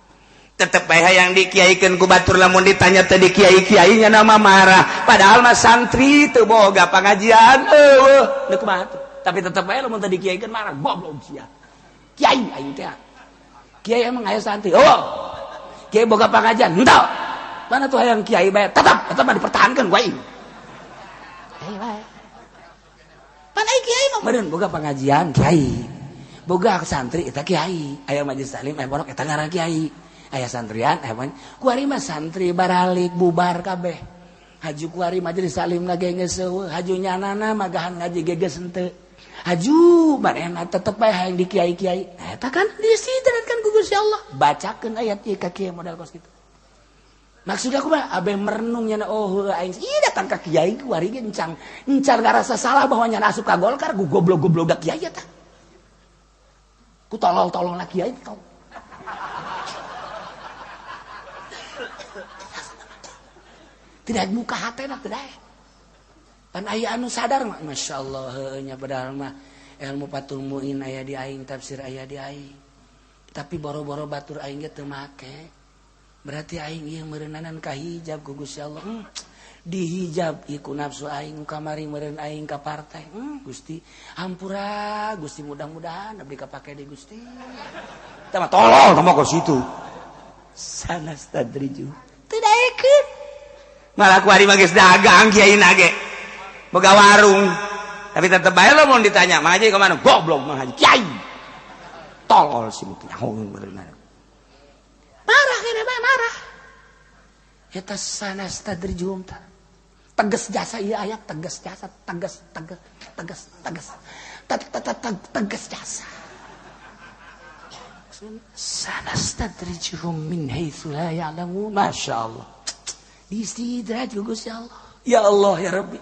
tetep bae hayang dikiaikeun ku batur lamun ditanya teh di kiai-kiai nya nama marah padahal mah santri teu boga pangajian eueuh deuk kumaha tapi tetep bae lamun teh dikiaikeun marah goblok sia kiai aing teh kiai emang aya santri kiai boga pangajian henteu mana tuh hayang kiai bae tetep mah dipertahankeun ku aing kiai bae pan ai kiai mah meureun boga pangajian kiai boga santri eta kiai aya majelis taklim aya pondok eta ngaran kiai aya santrian kuari mah santri baralik bubar kabeh haju kuari majelis taklim lagi geus seueuh haju nyanana magahan ngaji geges henteu haju manehna tetep bae hayang di kiai-kiai eta kan disidrat kan ku Gusti Allah bacakeun ayat ieu ka kiai modal kos kitu maksudna kumaha abeh merenung nya aing ieu datang ka kiai kuari ge encan ngarasa salah bahwa nya asup ka Golkar ku goblok-goblok da kiai eta ku tolol-tolol na kiai tau tidak buka hatena teh dae pan aya anu sadar mah masyaallah heueuh nya padahal mah ilmu Fathul Muin aya di aing tafsir aya di aing tapi boro-boro batur aing ge teu make berarti aing ieu meureunanan ka hijab ku Gusti Allah dihijab iku nafsu aing kamari meureun aing ka partai Gusti hampura Gusti mudah-mudahan abdi kapake di Gusti tah mah tolol tah mah ka situ sanastadriju teu daekeun malah kuari mah geus dagang kiai nage boga warung tapi tetep bae lamun ditanya mah aja ka mana goblok mah haji kiai tolol si mutu nyahoeun beureunan marah kene bae marah eta sanastadrijum tah tegas jasa ieu ayat tegas jasa tegas jasa sanastadrijum min haitsu la ya'lamun masyaallah istidrat Gusti Allah ya Allah ya Rabbi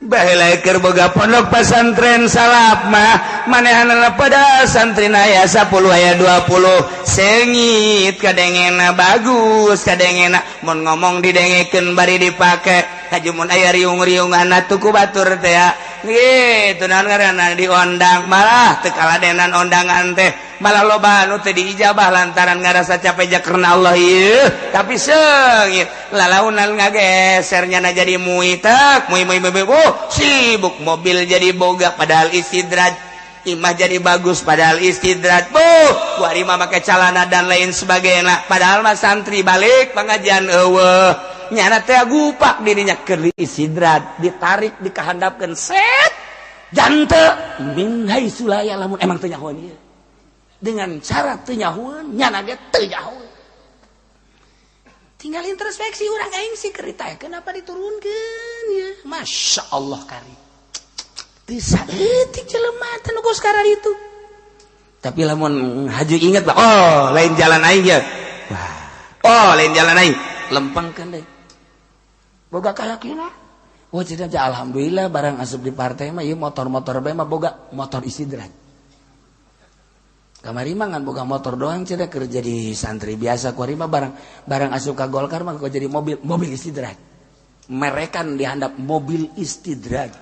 baheula keur boga pondok pesantren salap mah manehanna pada santrina aya 10 aya 20 sengit kadengena bagus kadengena mun ngomong didengekeun bari dipake haju mun aya riung-riunganna tuku batur teh gitu naon ngaranna diondang malah teu kaladenan ondangan teh malah loba anu teh diijabah lantaran ngarasa capek karena Allah ieu tapi seungit lalaunan ngagesernya na jadi muitak mui sibuk mobil jadi boga padahal istidrat imah jadi bagus padahal istidrat kuari mah make calana dan lain sebagainya padahal mah santri balik pengajian eueuh nyana teh gupak dirinya keur istidrat ditarik dikahandapkeun set jante min haitsu la ya'lamun emang teu nyahoeun ieu dengan cara teu nyahoeun nyana ge teu nyahoeun tinggal introspeksi urang aing sih keur ditaekeun apa diturunkeun ya masyaallah kari teu saeutik jelema teh nu geus karari itu tapi lamun haju inget bah lain jalan aing ya lain jalan aing lempengkeun deui boga kayakina cenah alhamdulillah barang asup di partai mah ieu motor-motor bae mah boga motor istidrat kamari mah ngan boga motor doang cenah keur jadi santri biasa kuari mah barang asup ka Golkar mah kok jadi mobil istidrat merekan dihandap mobil istidrat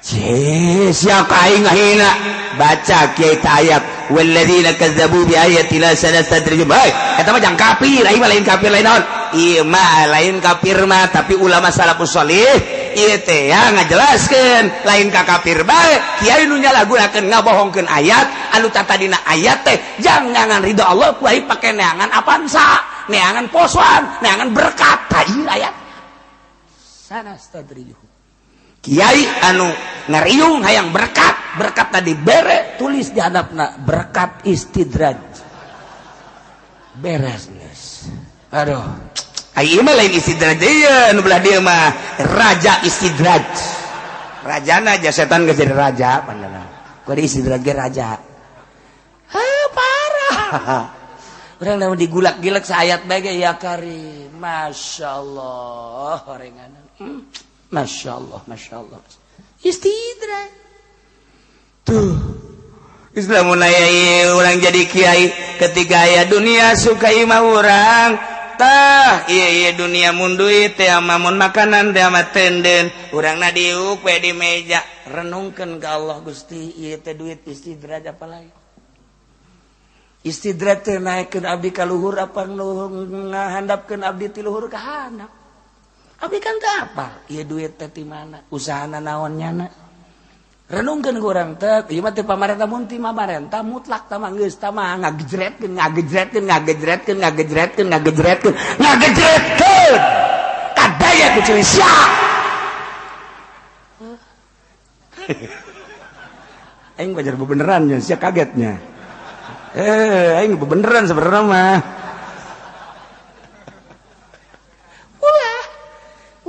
siapa aing ngahina baca kiai ayat walladzina kazzabu bi ayatina sanastadrijuhum eta mah jang kafir aing mah lain kafir lain naon ieu mah lain kafir mah tapi ulama salafus shalih ieu teh ya ngajelaskeun lain ka kafir bae kiai nu nyalahgunakeun ngabohongkeun ayat anu tatadina ayat teh jangan ridho Allah kuai pake neangan apansa neangan posoan neangan berkat tah ieu ayat sanastadrijuhum kiai anu ngariung hayang berkat tadi bere tulis di hadapna berkat istidraj beresnes aduh ai mah lain istidraj ieu anu belah dieu mah raja istidraj rajana aja setan geus jadi raja pandana kudu istidraj ge raja parah urang lamun digulak-gilak saayat bae ge ya karim masyaallah horenganan masyaallah istidraj tuh Islam aya orang jadi kiai ketika aya dunia suka imah urang tah iya dunia mun duit teh mamun makanan teh mah tenden urangna diuk we di meja renungkeun ka Allah Gusti ieu teh duit istidraj apa lain istidraj teh naikkeun abdi ka luhur apa ngahandapkeun abdi ti luhur ka handap abdi kan teh apa ieu duit teh ti mana usahana naon nyana renungkeun urang teh ieu mah teh pamarentah mun ti pamarentah mutlak tah mah geus tah mah ngagejretkeun kadaya ku ciri sia aing bajar bebeneran nya sia kagetnya aing bebeneran sebenarnya mah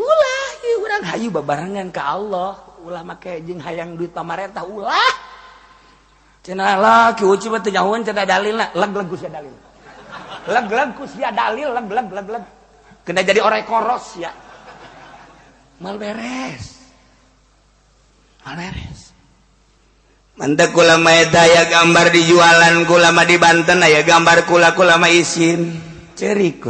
ulah ieu urang hayu babarengan ka Allah ulah make jeung hayang duit pamarentah ulah cenah lah ki uci mah teu nyahoeun cenah dalilna leg ku sia dalil leg ku sia dalil leg kena jadi orek koros ya mal beres mantep kula mah daya gambar di jualan kula mah di Banten aya gambar kula mah isin ceurik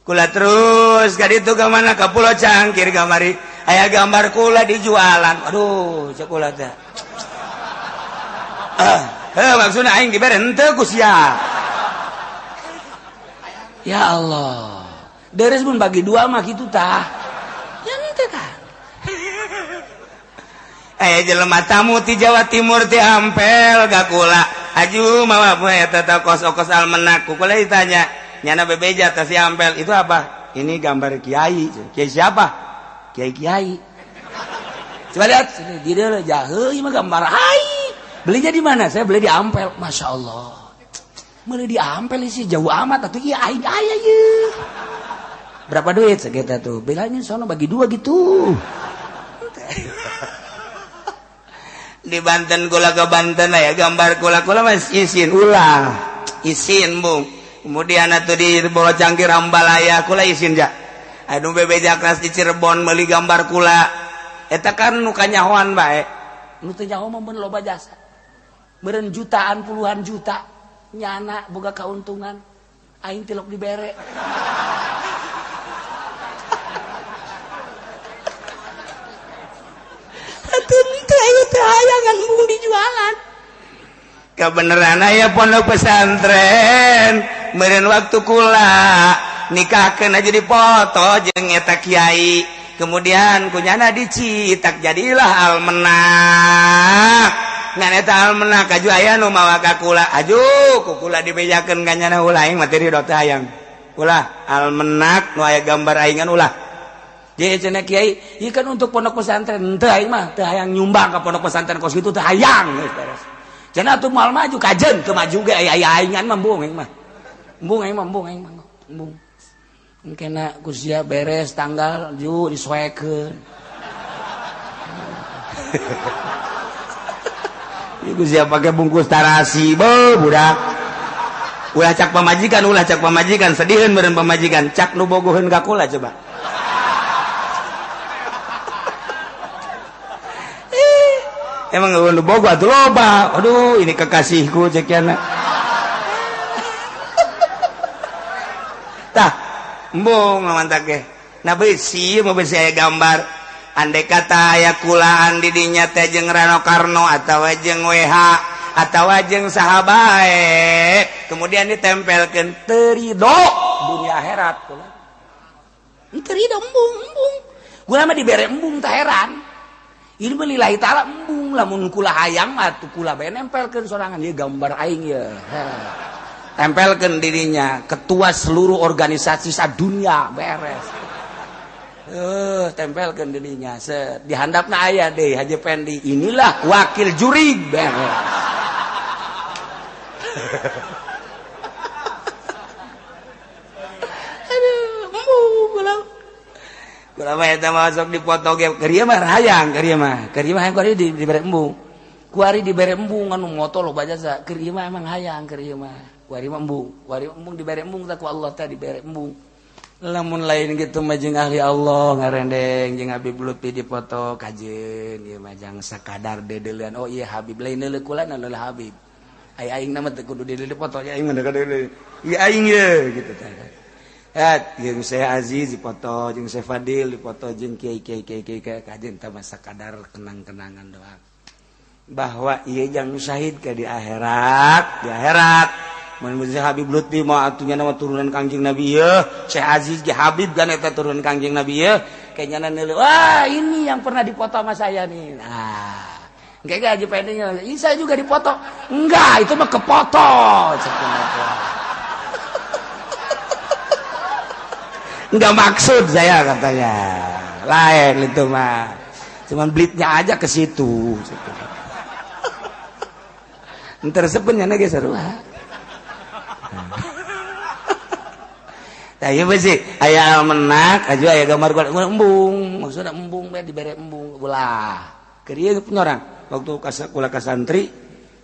kula terus ka ditu ka mana ka Pulau Cangkir kamari aya gambar kula di jualan aduh cek kula teh maksudna aing dibere henteu ku sia ya Allah deres mun bagi dua mah kitu tah ya henteu tah aya jelema tamu ti Jawa Timur ti ampel ka kula aju mah eta teh kos-kos almenak kula ditanya nyana bebeja teh si ampel itu apa ini gambar kiai siapa kiai coba lihat sini di dia jaheuy mah gambar ai belinya di mana saya beli di ampel masya Allah beli di ampel sih jauh amat atuh ieu aing aya ieu berapa duit segitu tuh bilangnya sono bagi dua gitu di Banten kula ke Banten ya gambar kula mas isin ulah isin bung kemudian atuh di Pulau Cangkir Ambalaya kula isin ja anu bebeja kelas di Cirebon meuli gambar kula eta kan nu kanyahoan bae nu teu nyaho mah mun loba jasa beureun jutaan puluhan juta nyana boga kauntungan aing tilok dibere atuh teu hayangan mung dijualan kebeneran aya pondok pesantren meureun waktu kula nikahkeun aja dipoto jeung eta kiai kemudian kunyana dicitak jadilah almenak ngan eta almenak aju aya nu mawa ka kula aju ku kula dibejakeun ka nyana ulah aing materi do teh hayang ulah almenak nu aya gambar aingan ulah jadi cenah kiai ieu kan untuk pondok pesantren teu aing mah teu hayang nyumbang ka pondok pesantren kos kitu teu hayang geus beres cenah atuh moal maju kajen teu maju ge aya aingan mah embung aing mah embung kena kusia beres tanggal ju disesuaikan iku sia pakai bungkus tarasi budak ulah cak pamajikan sediheun meureun pamajikan cak nu bogoheun ka kula coba emang nu bogo atuh loba aduh ini kekasihku cek yana tah embung mantap ge nah beusi mau beusi aya gambar andai kata aya kulaan di dinya teh jeung Rano Karno atawa jeung WH atawa jeung saha bae kemudian ditempelkeun teu ridho dunia akhirat kula Ente ida embung. Gua mah dibere embung tah heran. Ilmu lillahi ta'ala embung lamun kula hayang mah tuh kula bae nempelkeun sorangan ieu gambar aing ye. Tempelkeun dirinya ketua seluruh organisasi sadunia beres. Tempelkeun dirinya. Di handapna aya deui Haji Pendi. Inilah wakil juri beres. Aduh, embung kula. Kula mah eta masuk dipoto ge keur mah hayang keur mah hayang ku dibere embung. Ku ari dibere embung anu moto loba jasa keur mah emang hayang keur mah. Ku ari mah embung dibere embung tah ku Allah teh dibere embung. Lamun lain gitu mah jeung ahli Allah ngarendeng jeung Habib Lutfi dipoto kajeun ieu mah jang sakadar dedeulean. Oh iya Habib lain deuleu kula anu Habib. Aing nama teh kudu deuleu dipoto aing mah deuleu. Ieu aing ye gitu teh. Jeung saya Aziz dipoto, jeung saya Fadil dipoto, jeung kiai kajen teh masa kadar kenang-kenangan doang. Bahwa ieu jang syahid ke di akhirat. Mun Habib Lutfi mah atunya nama turunan Kangjeng Nabi ye, Syekh Aziz ge Habib kan eta turunan Kangjeng Nabi ye. Kayaknya neuleuh, wah ini yang pernah dipoto sama saya nih. Nah, enggak Haji Pendinya, saya juga dipoto. Enggak, itu mah kepoto. Enggak maksud saya katanya. Lain itu mah. Cuman blitnya aja ke situ. Entar sebenarnya ge sarua. Tah ieu sih aya menak, aju aya gambar embung. Maksudna embung bae dibere embung ulah. Keur ieu penyorang waktu kula ka santri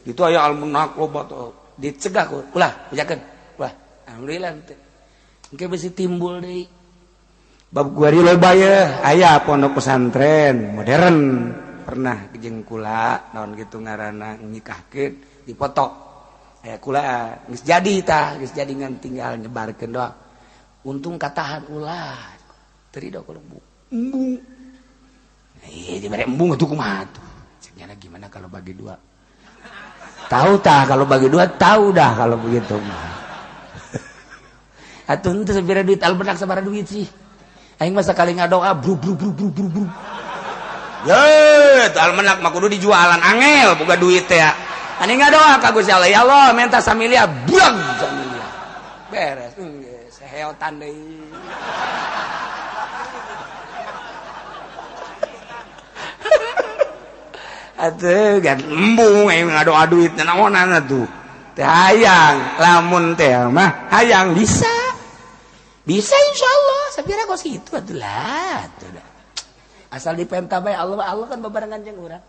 itu aya almenak loba tuh dicegah ulah pujakeun. Ulah. Alhamdulillah teh. Engke bisi timbul deui. Bab guari loba ye, aya pondok pesantren modern. Pernah jeung kula naon kitu ngaranna nikahkeun dipoto. Aya kula geus jadi tah, geus jadi ngan tinggal nyebarkeun doang. Untung katahan ulah. Terido kalau embung. Iya diberi embung atuh kumaha tuh. Ceknya gimana kalau bagi dua? Tahu tah kalau bagi dua, tahu dah kalau begitu mah. Atuh teu sabira duit albenak sabaraha duit sih. Aing mah sakali ngadoa bru. Ye, teu almenak mah kudu dijualan angel boga duit teh ya. Ani ngadoa ka Gusti Allah, ya Allah minta samilia buang samilia. Beres. Heotan deui. Atuh kan embung aing ngadoa duit naonan atuh. Teh hayang lamun teh mah hayang bisa. Bisa insyaallah sabira kos kitu atuh lah. Asal dipenta bae Allah kan bebarengan jeung urang.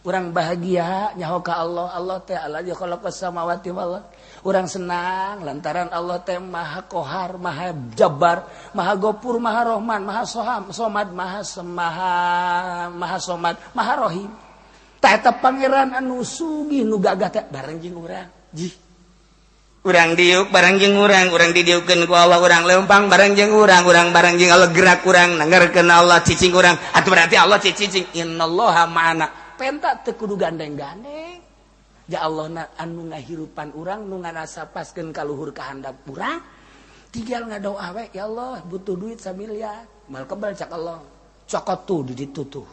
Urang bahagia nyaho ka Allah. Allah teh allazi khalaqas samawati wal ardh. Urang senang lantaran Allah teh Maha Qahar, Maha Jabbar, Maha Ghafur, Maha Rahman, Maha Somad, Maha Somad, Maha Rahim. Tah eta pangeran anu sugih nu gagah teh bareng jeung urang. Jih. Urang diuk bareng jeung urang didieukeun ku Allah, urang leumpang bareng jeung urang bareng jeung Allah gerak urang nanggerkeun Allah cicing urang. Atuh berarti Allah cicing. Innallaha ma'ana. Penta teu kudu gandeng-gandeng. Ya Allah anu ngahirupan urang nu ngarasapaskeun ka luhur kahandap urang tinggal ngadoa we ya Allah butuh duit samiliar mal kebal cak Allah cokot tuh di ditu tuh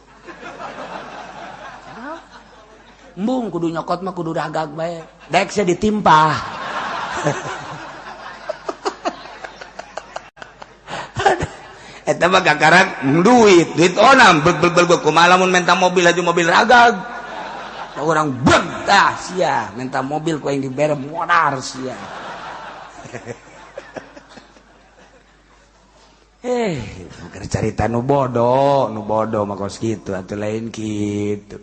embung kudu nyokot mah kudu ragag bae daek saya ditimpa eta mah gagarak duit onam bel kumaha lamun menta mobil aju mobil ragag orang bentah sia minta mobil ku yang dibere modar sia bukan cerita nu bodoh mah kos kitu atuh lain kitu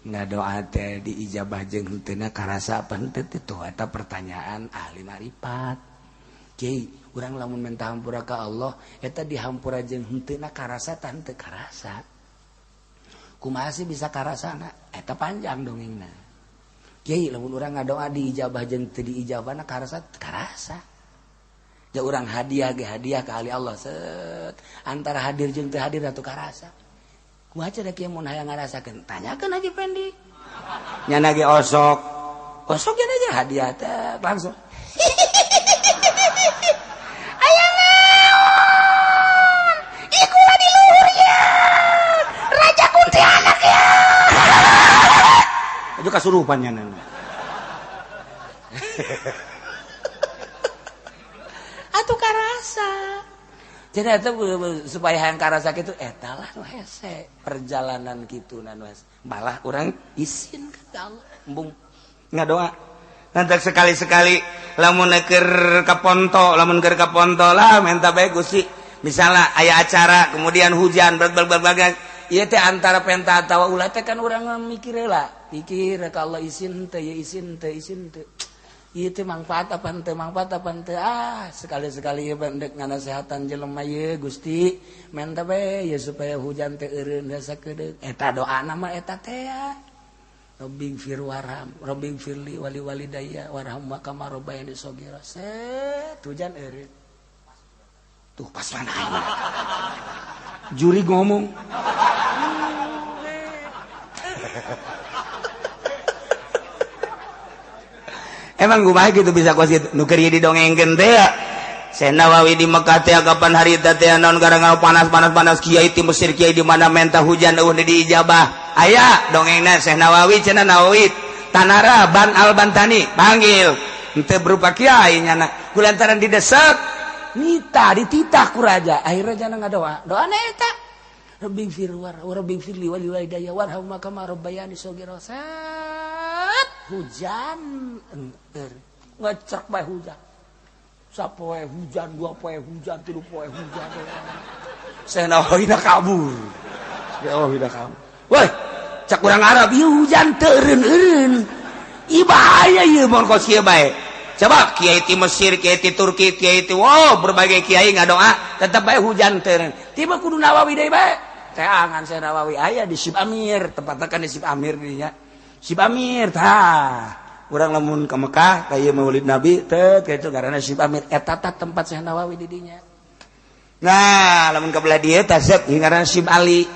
ngadoa teh diijabah jeung henteu karasa apa henteu itu eta pertanyaan ahli marifat kiai urang lamun minta hampura ka Allah eta dihampura jeung henteu karasa tah henteu karasa kumaha sih bisa karasana eta panjang dongengna kiai lamun urang ngadoa diijabah jeung teu diijabahna karasa ya urang hadiah ka ahli Allah set antara hadir jeung teu hadir atuh karasa kumaha cara kieu mun hayang ngarasakeun tanyakeun Haji Pendi nyana ge osok ge aja hadiah teh langsung aya naon kasurupannya atuh karasa. Jadi eta supaya hayang karasa kitu eta lah nu hese perjalanan kitu nu hese. Malah urang izin ka Allah embung ngadoa. Nanti sekali-sekali lamun keur ka ponto, lamun keur ka ponto lah minta bae Gusti. Misalnya aya acara kemudian hujan berbagai ieu teh antara penta atawa ulah teh kan urang mikir lah. Pikir ka Allah izin teh ya izin teh ieu teh manfaat apa henteu sekali-sekali pendek nganasehatan jelema ye Gusti minta bae ya supaya hujan teh eureun rasa kedeuk eta doana mah eta teh ya Rabbi firli wali walidayya warhamma kama rabbayani shaghira set hujan eureun tuh pas mana juri ngomong emang kumaha gitu bisa kos gitu nu keur di dongengkeun teh ya Syekh Nawawi di Mekah teh kapan harita teh naon gara-gara panas kiai ti Mesir kiai di mana menta hujan eueuh di ijabah aya dongengna Syekh Nawawi cenah Nawawi Tanara Ban Al-Bantani panggil henteu berupa kiai nyana kulantaran didesak nita dititah ku raja akhirnya jangan ngadoa doana eta Rabbi firli wali walidayya warhamma kama rabbayani shaghira hujan ngecek bae hujan sapoe hujan dua poe hujan tilu poe hujan Syekh Nawawi dah kabur woi cak urang Arab ieu hujan teu eureun ieu bahaya ieu mun kos kieu bae coba kiai ti Mesir kiai ti Turki kiai ti berbagai kiai ngadoa tetep bae hujan teu eureun tiba kudu Nawawi deui bae teh angan Syekh Nawawi aya di Sib Amir tempatna kan di Sib Amir dinya Sib Amir tah urang lamun ka Mekah ka ieu Maulid Nabi teh kitu ngaranna Sib Amir eta tah tempat Syekh Nawawi di dinya nah lamun ka belah dieu tah Syekh ngaranna Sib Ali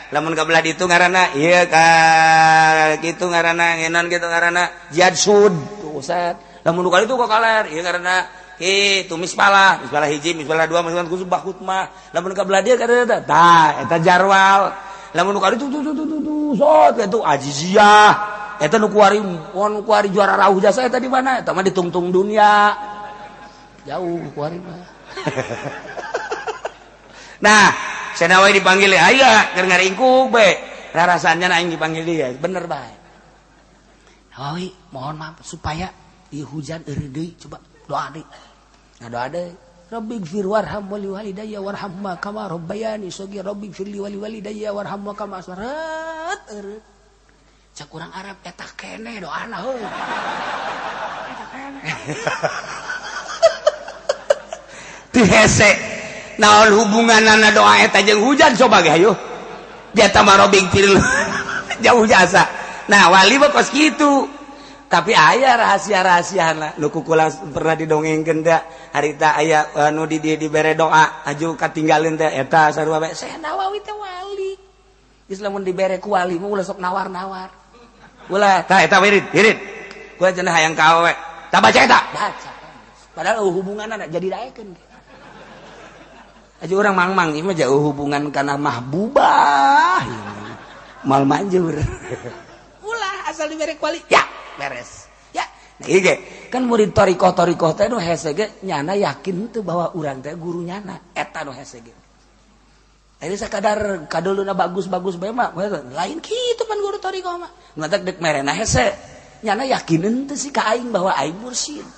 lamun ka belah ditu ngaranna ieu ka kitu ngaranna ngenan kitu ngaranna Jihad Sud tuh Ustaz lamun kali itu kok kaler ieu ngaranna kitu misbalah hiji misbalah dua misbalah khusus bahutmah lamun ka belah dieu kada tah eta Jarwal lamun kali itu sot itu Aziziyah eta nu kuari juara rauh jasa eta di mana eta mah di tungtung dunia jauh kuari mah nah Syekh Nawawi dipanggil aya keur ngaringkuk be rarasannya aing dipanggil dia bener bae Nawawi mohon maaf supaya ieu hujan eureun deui coba doa deui ngadoa deui Rabbighfir warham wali walidayya warhamma kama rabbayani shaghira Rabbighfir li wali walidayya warhamma kama asrat eureun cak urang Arab eta keneh doana heuh eta keneh teu hese naon hubunganna doa eta jeung hujan coba ge hayu dia tambah Rabbighfir jauh jasa nah wali mah kos kitu tapi aya rahasia-rahasiana nu kukula pernah didongengkeun da harita aya anu di dibere doa aju katinggalin teh eta sarua bae Syekh Nawawi teh wali geus lamun dibere ku wali mah ulah sok nawar-nawar ulah tah eta wirid gua cenah hayang ka awewe tah baca eta baca padahal hubunganna jadi daekeun aju urang mangmang ieu mah jauh hubungan kana mahbubah mal manjur ulah asal dibere ku wali ya beres ya nah iya kan murid torikoh teh nu hese ge nyana yakin teu bahwa urang teh guru nyana eta nu hese ge jadi sakadar kadoleuna bagus-bagus bae mah lain kitu pan guru torikoh mah ngatak dek merena hese nyana yakinin teu si ka aing bahwa aing mursyid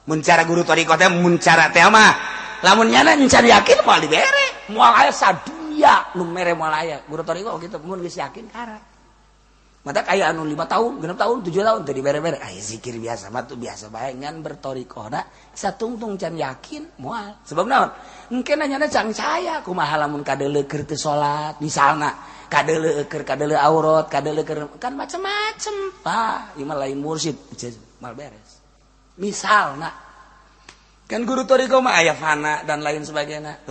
mun cara guru torikoh teh mun cara teh mah lamun nyana encan yakin moal dibere moal aya sadunya nu mere moal aya guru torikoh kitu mun geus yakin karat mata kayak anu 5 tahun, 6 tahun, 7 tahun tadi bere-bere. Zikir biasa mah tuh biasa bae ngan bertorikohna satungtung can yakin moal. Sebab naon? Engke nanyana can caya kumaha lamun kadeuleu teu salat misalna, kadeuleu aurat, kadeuleu kan macam-macam. Ieu mah lain mursyid, mal beres. Misalna kan guru torikoh mah aya fana dan lain sebagainya.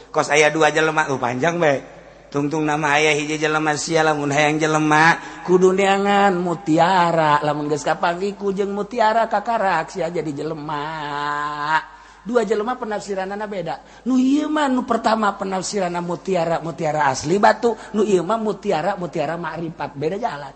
Kos aya 2 jelema, panjang bae. Tungtung nama ayah hiji jelema sia lamun hayang jelema kudu neangan mutiara lamun geus kapanggih ku jeung mutiara kakarak sia jadi jelema dua jelema penafsiranana beda. Nu ieu mah nu pertama penafsiranna mutiara asli batu, nu ieu mah mutiara ma'rifat, beda jalan.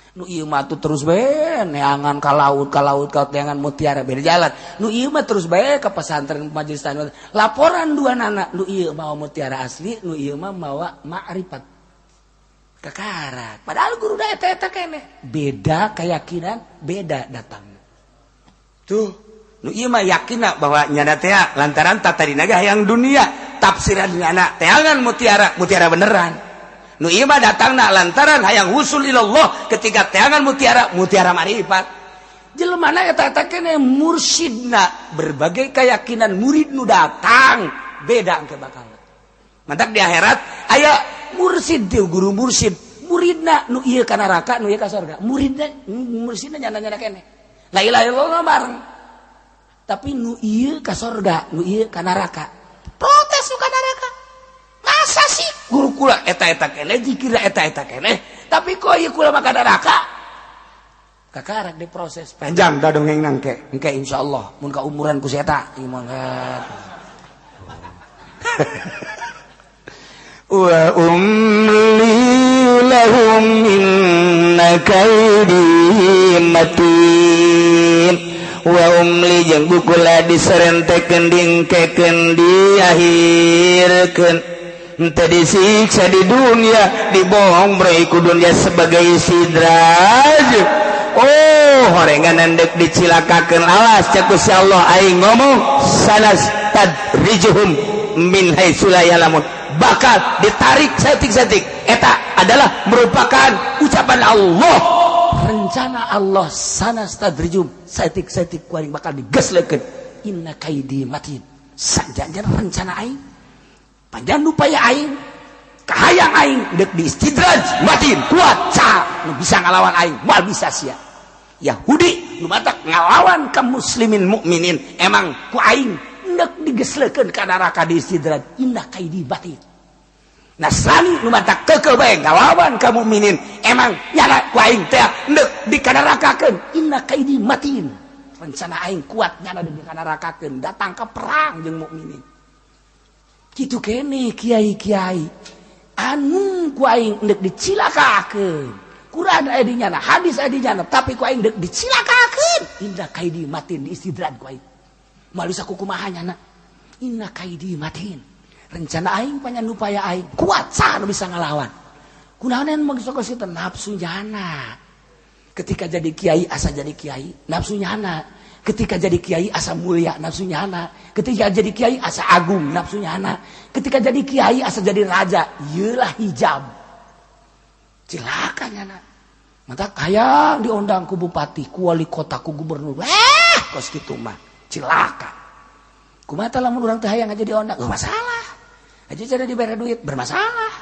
Nu ieu mah terus bae neangan ka laut ka neangan mutiara, beda jalan. Nu ieu mah terus bae ka pesantren majelis taklim. Laporan dua nana, nu ieu mah mutiara asli, nu ieu mah mawa ma'rifat. Kakarak. Padahal guru da eta keneh. Beda keyakinan, beda datang. Tuh. Nu ieu mah yakinna bahwa nyana teh lantaran tatadina ge hayang dunia, tafsiran nyana teangan mutiara beneran. Nu ieu mah datangna lantaran hayang husul ilallah, ketika teangan mutiara ma'rifat. Jelemana eta keneh mursyidna, berbagai keyakinan murid nu datang beda engke bakal. Mantak di akhirat aya mursyid teh guru mursyid, muridna nu ieu ka neraka, nu ieu ka surga. Mursyidna nyana keneh. La ilaha illallah bareng. Tapi nu ieu ka surga, nu ieu ka neraka. Protes nu ka neraka. Masa sih guru kula eta keneh, zikirna eta keneh, tapi kok ieu kula mah ka neraka? Kakarak diproses. Panjang da dongeng nangke. Engke insyaallah mun ka umuran ku si eta ieu mah. Wa umli lahum inna kaidi matin. Wa umli jeung bukula diserentekeun dingkekeun diahirkeun teu disiksa di dunia, dibohong brei ku dunia sebagai sidraj. Oh horengan dek dicilakakeun alas cak Gusti Allah aing ngomong sanas tadrijuhum min haitsu la ya'lamun, bakal ditarik saeutik-saeutik. Eta adalah merupakan ucapan Allah, rencana Allah, sanastadrijum saeutik-saeutik ku aing bakal digeslekeun. Inna kaidi matin, sanjanjan rencana aing panjang upaya aing kahayang aing dek diistidraj matin kuat ca nu bisa ngalawan aing moal bisa sia. Yahudi nu matak ngalawan kaum muslimin mukminin emang ku aing dek digeslekeun ka neraka diistidraj. Inna kaidi matin. Nasrani nu matak keukeul bae ngalawan kaum mukminin emang nyana ku aing teh dek dikanerakakeun. Inna kaidi matin, rencana aing kuat nyana dek dikanerakakeun, datang ke perang jeung mukminin. Kitu kene kiai-kiai anu ku aing dek dicilakakeun. Quran aya di nyana, hadis aya di nyana, tapi ku aing dek dicilakakeun. Inna kaidi matin, diistidraj ku aing. Malu saku kumaha nyana? Inna kaidi matin. Rencana aing panjang upaya aing kuat sah bisa ngalawan. Kunaonan maksud kitu nafsu nyana. Ketika jadi kiai asa jadi kiai, nafsu nyana. Ketika jadi kiai asa mulia, nafsu nyana. Ketika jadi kiai asa agung, nafsu nyana. Ketika jadi kiai asa jadi raja, ieulah hijab. Cilaka nyana. Mantap hayang diundang ku bupati, ku wali kota, ku gubernur. Kos kitu mah cilaka. Kumaha tah lamun urang teh hayang aja diundang, masalah. Aja cara dibere duit bermasalah.